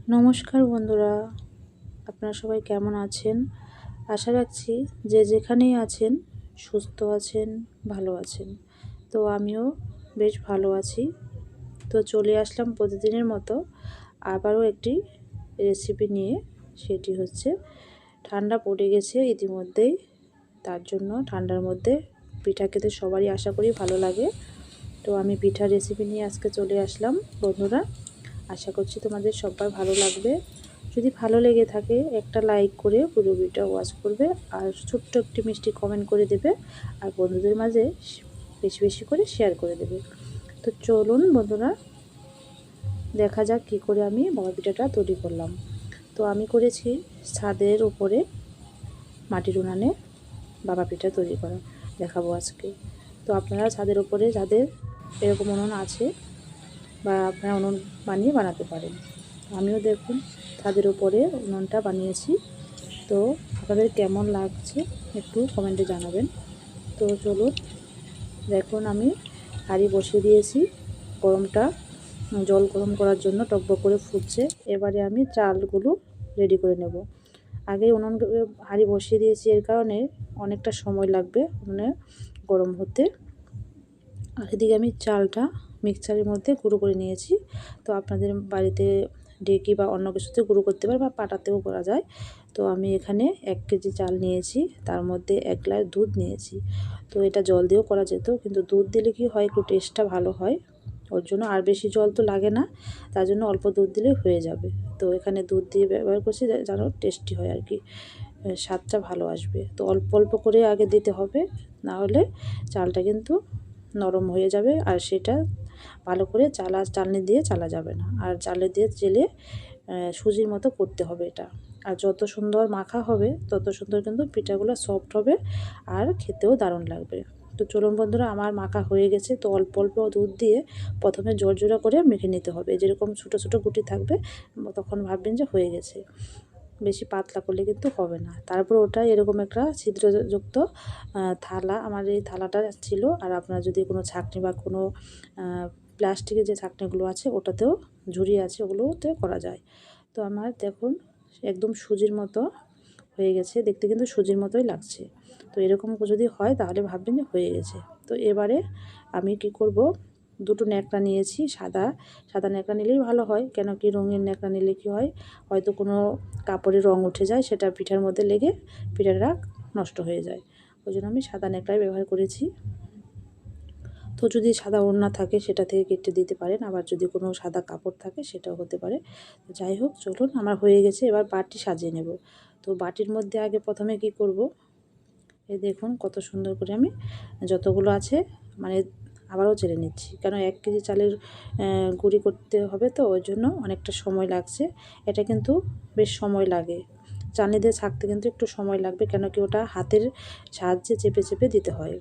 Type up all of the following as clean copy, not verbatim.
নমস্কার বন্ধুরা, আপনারা সবাই কেমন আছেন? আশা রাখছি যে যেখানেই আছেন সুস্থ আছেন, ভালো আছেন। তো আমিও বেশ ভালো আছি। তো চলে আসলাম প্রতিদিনের মতো আবারও একটি রেসিপি নিয়ে। সেটি হচ্ছে ঠান্ডা পড়ে গেছে ইতিমধ্যেই, তার জন্য ঠান্ডার মধ্যে পিঠা খেতে সবারই আশা করি ভালো লাগে। তো আমি পিঠার রেসিপি নিয়ে আজকে চলে আসলাম বন্ধুরা। আশা করছি তোমাদের সবার ভালো লাগবে। যদি ভালো লেগে থাকে একটা লাইক করে পুরো ভিডিওটা ওয়াচ করবে, আর ছোট্ট একটি মিষ্টি কমেন্ট করে দেবে, আর বন্ধুদের মাঝে বেশি বেশি করে শেয়ার করে দেবে। তো চলুন বন্ধুরা, দেখা যাক কী করে আমি বাবা পিঠাটা তৈরি করলাম। তো আমি করেছি ছাদের উপরে মাটির উনানে বাবা পিঠা তৈরি করা, দেখাবো আজকে। তো আপনারা ছাদের উপরে যাদের এরকম উনুন আছে বা আপনারা উনুন বানিয়ে বানাতে পারেন। আমিও দেখুন ছাদের উপরে উনুনটা বানিয়েছি। তো আপনাদের কেমন লাগছে একটু কমেন্টে জানাবেন। তো চলুন, দেখুন আমি হাঁড়ি বসিয়ে দিয়েছি, গরমটা জল গরম করার জন্য টকবক করে ফুটছে। এবারে আমি চালগুলো রেডি করে নেব। আগে উনুন হাঁড়ি বসিয়ে দিয়েছি, এর কারণে অনেকটা সময় লাগবে উনুনে গরম হতে। আর এদিকে আমি চালটা মিক্সচারের মধ্যে গুঁড়ো করে নিয়েছি। তো আপনাদের বাড়িতে ঢেঁকি বা অন্য কিছুতে গুঁড়ো করতে পারে বা পাটাতেও করা যায়। তো আমি এখানে 1 কেজি চাল নিয়েছি, তার মধ্যে 1 গ্লাস দুধ নিয়েছি। তো এটা জল দিয়েও করা যেত, কিন্তু দুধ দিলে কি হয়, একটু টেস্টটা ভালো হয়। ওর জন্য আর বেশি জল তো লাগে না, তার জন্য অল্প দুধ দিলেই হয়ে যাবে। তো এখানে দুধ দিয়ে ব্যবহার করছি যেন টেস্টি হয় আর কি, স্বাদটা ভালো আসবে। তো অল্প অল্প করে আগে দিতে হবে, না হলে চালটা কিন্তু নরম হয়ে যাবে, আর সেটা ভালো করে চালনি দিয়ে চালা যাবে না। আর চালে দিয়ে চেলে সুজির মতো করতে হবে এটা। আর যত সুন্দর মাখা হবে তত সুন্দর কিন্তু পিঠাগুলো সফট হবে আর খেতেও দারুণ লাগবে। তো চলুন বন্ধুরা, আমার মাখা হয়ে গেছে। তো অল্প অল্প দুধ দিয়ে প্রথমে জোড়া করে মেখে নিতে হবে। যেরকম ছোটো ছোটো গুটি থাকবে তখন ভাববেন যে হয়ে গেছে। বেশি পাতলা করলে কিন্তু হবে না। তারপর ওটা এরকম একটা ছিদ্রযুক্ত থালা, আমার এই থালাটা ছিল। আর আপনার যদি কোনো ছাঁকনি বা কোনো প্লাস্টিকের যে ছাঁকনিগুলো আছে ওটাতেও ঝুড়ি আছে, ওগুলোতে করা যায়। তো আমার দেখুন একদম সুজির মতো হয়ে গেছে, দেখতে কিন্তু সুজির মতোই লাগছে। তো এরকম যদি হয় তাহলে ভাববেন যে হয়ে গেছে। তো এবারে আমি কি করব, দুটো ন্যাকড়া নিয়েছি, সাদা সাদা ন্যাকড়া নিলেই ভালো হয়। কেন কি রঙিন ন্যাকড়া নিলে কি হয়, হয়তো কোনো কাপড়ে রঙ উঠে যায়, সেটা পিঠার মধ্যে লেগে পিঠাটা নষ্ট হয়ে যায়। ওই জন্য আমি সাদা ন্যাকড়াই ব্যবহার করেছি। তো যদি সাদা ওড়না থাকে সেটা থেকে কেটে দিতে পারেন, আবার যদি কোনো সাদা কাপড় থাকে সেটাও হতে পারে। তো যাই হোক, চলুন আমার হয়ে গেছে। এবার বাটি সাজিয়ে নেব। তো বাটির মধ্যে আগে প্রথমে কি করব, এই দেখুন কত সুন্দর করে আমি যতগুলো আছে মানে আবারও চেলে নিচ্ছি। কেন 1 কেজি চালের গুঁড়ি করতে হবে, তো ওই জন্য অনেকটা সময় লাগছে। এটা কিন্তু বেশ সময় লাগে, চালনি দিয়ে ছাঁকতে কিন্তু একটু সময় লাগবে। কেন কি ওটা হাতের সাহায্যে চেপে চেপে দিতে হয়,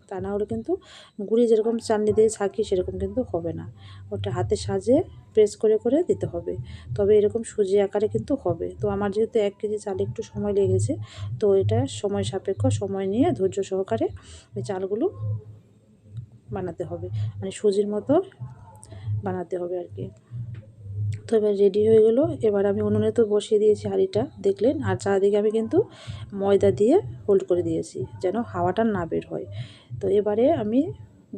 তা না হলে কিন্তু গুঁড়ি যেরকম চালনি দিয়ে ছাঁকি সেরকম কিন্তু হবে না। ওটা হাতের সাহায্যে প্রেস করে করে দিতে হবে, তবে এরকম সুজি আকারে কিন্তু হবে। তো আমার যেহেতু 1 কেজি চালে একটু সময় লেগেছে, তো এটা সময় সাপেক্ষ, সময় নিয়ে ধৈর্য সহকারে ওই চালগুলো বানাতে হবে, মানে সুজির মতো বানাতে হবে আর কি। তো এবার রেডি হয়ে গেল। এবার আমি উনুনে তো বসিয়ে দিয়েছি হাঁড়িটা, দেখলেন। আর চারিদিকে আমি কিন্তু ময়দা দিয়ে হোল্ড করে দিয়েছি যেন হাওয়াটা না বের হয়। তো এবারে আমি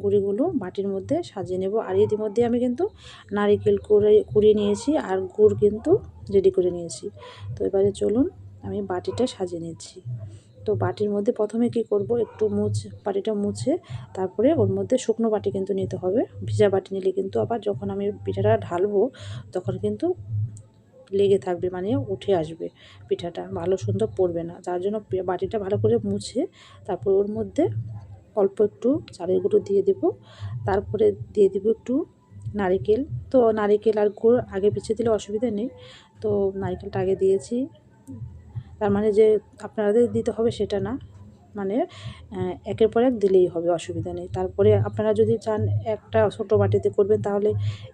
গুঁড়িগুলো বাটির মধ্যে সাজিয়ে নেব। আর ইতিমধ্যে আমি কিন্তু নারিকেল কুড়িয়ে নিয়েছি, আর গুড় কিন্তু রেডি করে নিয়েছি। তো এবারে চলুন আমি বাটিটা সাজিয়ে নিচ্ছি। তো বাটির মধ্যে প্রথমে কি করব, একটু বাটিটা মুছে তারপরে ওর মধ্যে শুকনো বাটি কিন্তু নিতে হবে। ভিজা বাটি নিলে কিন্তু আবার যখন আমি পিঠাটা ঢালবো তখন কিন্তু লেগে থাকবে, মানে উঠে আসবে, পিঠাটা ভালো সুন্দর পড়বে না। যার জন্য বাটিটা ভালো করে মুছে তারপর ওর মধ্যে অল্প একটু চালের গুঁড়ো দিয়ে দেব। তারপরে দিয়ে দেবো একটু নারিকেল। তো নারিকেল আর গুড় আগে পিছিয়ে দিলে অসুবিধা নেই, তো নারিকেলটা আগে দিয়েছি। তার মানে যে আপনাদের দিতে হবে সেটা না, মানে একের পর এক দিলেই হবে, অসুবিধা নেই। তারপরে আপনারা যদি চান একটা ছোটো বাটিতে করবেন তাহলে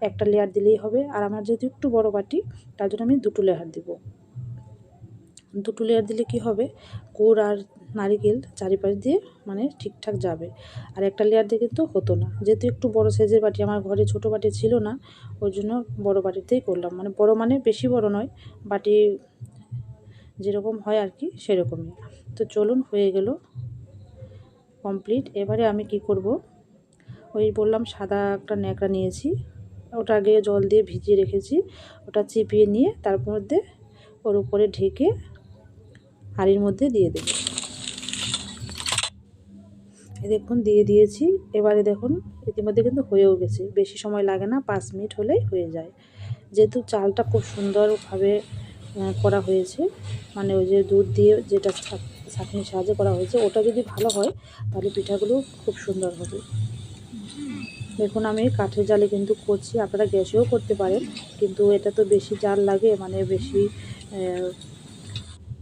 একটা লেয়ার দিলেই হবে। আর আমার যেহেতু একটু বড় বাটি, তার জন্য আমি দুটো লেয়ার দিব। দুটো লেয়ার দিলে কি হবে, গুড় আর নারিকেল চারিপাশ দিয়ে মানে ঠিকঠাক যাবে। আর একটা লেয়ার দিয়ে কিন্তু হতো না, যেহেতু একটু বড় সাইজের বাটি, আমার ঘরে ছোট বাটি ছিল না, ওই জন্য বড় বাটিতেই করলাম। মানে বড় মানে বেশি বড় নয়, বাটি যেরকম হয় আর কি সেরকমই। তো চলুন, হয়ে গেল কমপ্লিট। এবারে আমি কি করব, ওই বললাম সাদা একটা ন্যাকড়া নিয়েছি, ওটা আগে জল দিয়ে ভিজিয়ে রেখেছি, ওটা চিপিয়ে নিয়ে তার মধ্যে ওর উপরে ঢেকে হাঁড়ির মধ্যে দিয়ে দেব। দেখুন দিয়ে দিয়েছি। এবারে দেখুন ইতিমধ্যে কিন্তু হয়েও গেছে, বেশি সময় লাগে না, 5 মিনিট হলেই হয়ে যায়। যেহেতু চালটা খুব সুন্দরভাবে করা হয়েছে, মানে ওই যে দুধ দিয়ে যেটা ছাঁকনির সাহায্যে করা হয়েছে, ওটা যদি ভালো হয় তাহলে পিঠাগুলো খুব সুন্দর হবে। দেখুন আমি কাঠের জালে কিন্তু করছি, আপনারা গ্যাসেও করতে পারেন, কিন্তু এটা তো বেশি জাল লাগে, মানে বেশি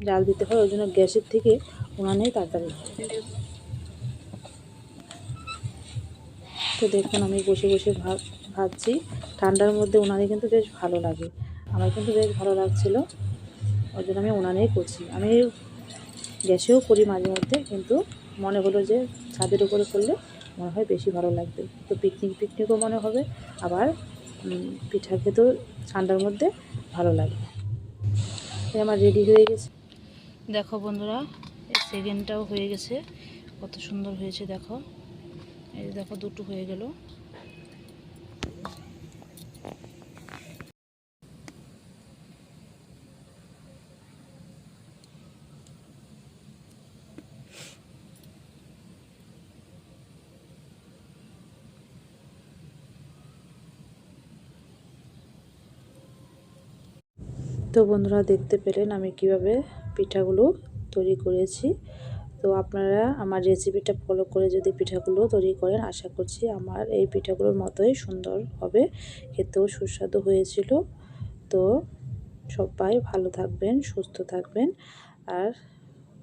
জাল দিতে হয়, ওই জন্য গ্যাসের থেকে উনানেই তাড়াতাড়ি হয়। তো দেখুন আমি বসে বসে ভাবছি, ঠান্ডার মধ্যে উনানে কিন্তু বেশ ভালো লাগে, আমার কিন্তু বেশ ভালো লাগছিলো, ওই জন্য আমি উনানেই করছি। আমি গ্যাসেও করি মাঝে মধ্যে, কিন্তু মনে হলো যে ছাদের উপরে করলে মনে হয় বেশি ভালো লাগবে। তো পিকনিকও মনে হবে, আবার পিঠা খেতেও ঠান্ডার মধ্যে ভালো লাগে। আমার রেডি হয়ে গেছে, দেখো বন্ধুরা, এই সেকেন্ডটাও হয়ে গেছে, কত সুন্দর হয়েছে দেখো। এই দেখো দুটো হয়ে গেল। তো বন্ধুরা দেখতে পেলেন আমি কিভাবে পিঠাগুলো তৈরি করেছি। তো আপনারা আমার রেসিপিটা ফলো করে যদি পিঠাগুলো তৈরি করেন, আশা করছি আমার এই পিঠাগুলোর মতোই সুন্দর হবে, খেতেও সুস্বাদু হয়েছিল। তো সবাই ভালো থাকবেন, সুস্থ থাকবেন, আর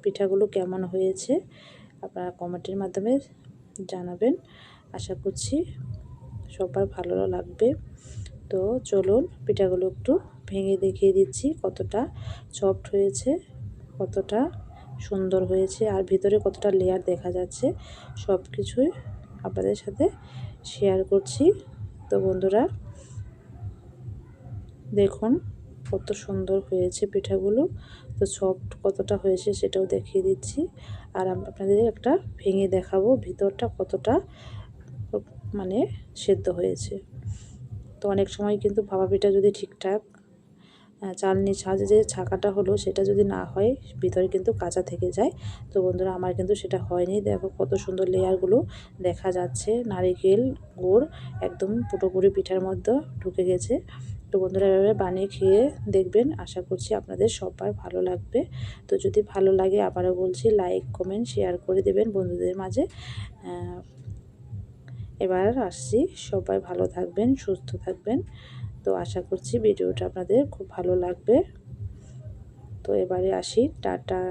পিঠাগুলো কেমন হয়েছে আপনারা কমেন্টের মাধ্যমে জানাবেন। আশা করছি সবার ভালো লাগবে। তো চলুন পিঠাগুলো একটু ভেঙে দেখিয়ে দিচ্ছি কতটা সফট হয়েছে, কতটা সুন্দর হয়েছে, আর ভিতরে কতটা লেয়ার দেখা যাচ্ছে, সব কিছুই আপনাদের সাথে শেয়ার করছি। তো বন্ধুরা দেখুন কত সুন্দর হয়েছে পিঠাগুলো, তো সফট কতটা হয়েছে সেটাও দেখিয়ে দিচ্ছি, আর আপনাদের একটা ভেঙে দেখাবো ভিতরটা কতটা মানে সেদ্ধ হয়েছে। তো অনেক সময় কিন্তু ভাপা পিঠা যদি ঠিকঠাক চালনির সাহায্যে যে ছাঁকাটা হলো সেটা যদি না হয়, ভিতরে কিন্তু কাঁচা থেকে যায়। তো বন্ধুরা আমার কিন্তু সেটা হয়নি, দেখো কত সুন্দর লেয়ারগুলো দেখা যাচ্ছে, নারিকেল গুড় একদম পুরোপুরি পিঠার মধ্যে ঢুকে গেছে। তো বন্ধুরা এভাবে বানিয়ে খেয়ে দেখবেন, আশা করছি আপনাদের সবার ভালো লাগবে। তো যদি ভালো লাগে আবারও বলছি, লাইক কমেন্ট শেয়ার করে দেবেন বন্ধুদের মাঝে। এবার আসছি, সবাই ভালো থাকবেন, সুস্থ থাকবেন। তো আশা করছি ভিডিওটা আপনাদের খুব ভালো লাগবে। তো এবারে আসি, টাটা।